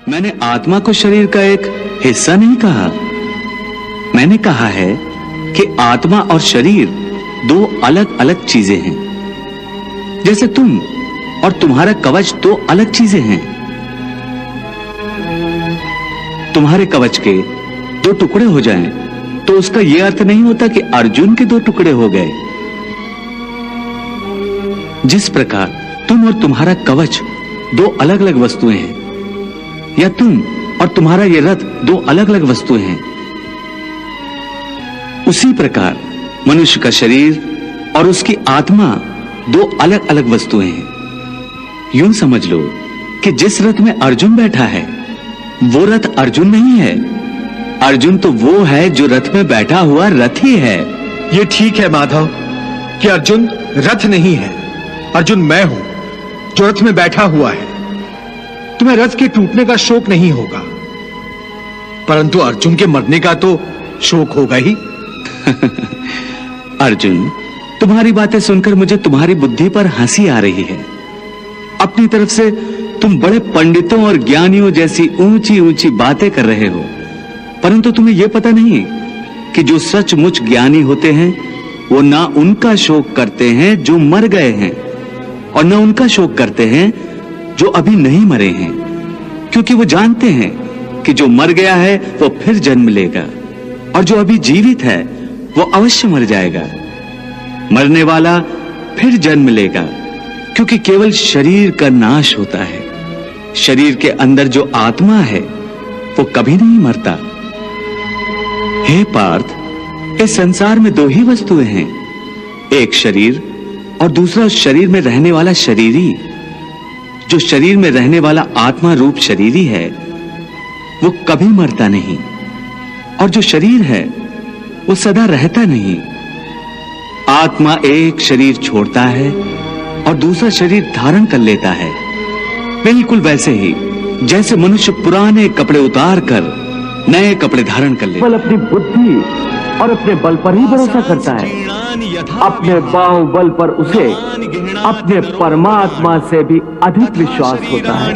मैंने आत्मा को शरीर का एक हिस्सा नहीं कहा। मैंने कहा है कि आत्मा और शरीर दो अलग अलग चीजें हैं। जैसे तुम और तुम्हारा कवच दो अलग चीजें हैं। तुम्हारे कवच के दो टुकड़े हो जाएं तो उसका यह अर्थ नहीं होता कि अर्जुन के दो टुकड़े हो गए। जिस प्रकार तुम और तुम्हारा कवच दो अलग अलग वस्तुएं हैं, या तुम और तुम्हारा यह रथ दो अलग अलग वस्तुएं हैं, उसी प्रकार मनुष्य का शरीर और उसकी आत्मा दो अलग अलग वस्तुएं हैं। यूं समझ लो कि जिस रथ में अर्जुन बैठा है वो रथ अर्जुन नहीं है। अर्जुन तो वो है जो रथ में बैठा हुआ रथी है। ये ठीक है माधव कि अर्जुन रथ नहीं है। अर्जुन मैं हूं जो रथ में बैठा हुआ है। तुम्हें रथ के टूटने का शोक नहीं होगा, परंतु अर्जुन के मरने का तो शोक होगा ही। अर्जुन, तुम्हारी बातें सुनकर मुझे तुम्हारी बुद्धि पर हंसी आ रही है। अपनी तरफ से तुम बड़े पंडितों और ज्ञानियों जैसी ऊंची ऊंची बातें कर रहे हो, परंतु तुम्हें यह पता नहीं कि जो सचमुच ज्ञानी होते हैं वो ना उनका शोक करते हैं जो मर गए हैं, और न उनका शोक करते हैं जो अभी नहीं मरे हैं, क्योंकि वो जानते हैं कि जो मर गया है वो फिर जन्म लेगा, और जो अभी जीवित है वो अवश्य मर जाएगा। मरने वाला फिर जन्म लेगा, क्योंकि केवल शरीर का नाश होता है। शरीर के अंदर जो आत्मा है वो कभी नहीं मरता। हे पार्थ, इस संसार में दो ही वस्तुएं हैं, एक शरीर और दूसरा उस शरीर में रहने वाला शरीरी। जो शरीर में रहने वाला आत्मा रूप शरीरी है वो कभी मरता नहीं, और जो शरीर है वो सदा रहता नहीं। आत्मा एक शरीर छोड़ता है और दूसरा शरीर धारण कर लेता है, बिल्कुल वैसे ही जैसे मनुष्य पुराने कपड़े उतार कर नए कपड़े धारण कर लेता है। केवल अपनी बुद्धि और अपने बल पर ही भरोसा करता है। अपने बाहुबल पर उसे अपने परमात्मा से भी अधिक विश्वास होता है।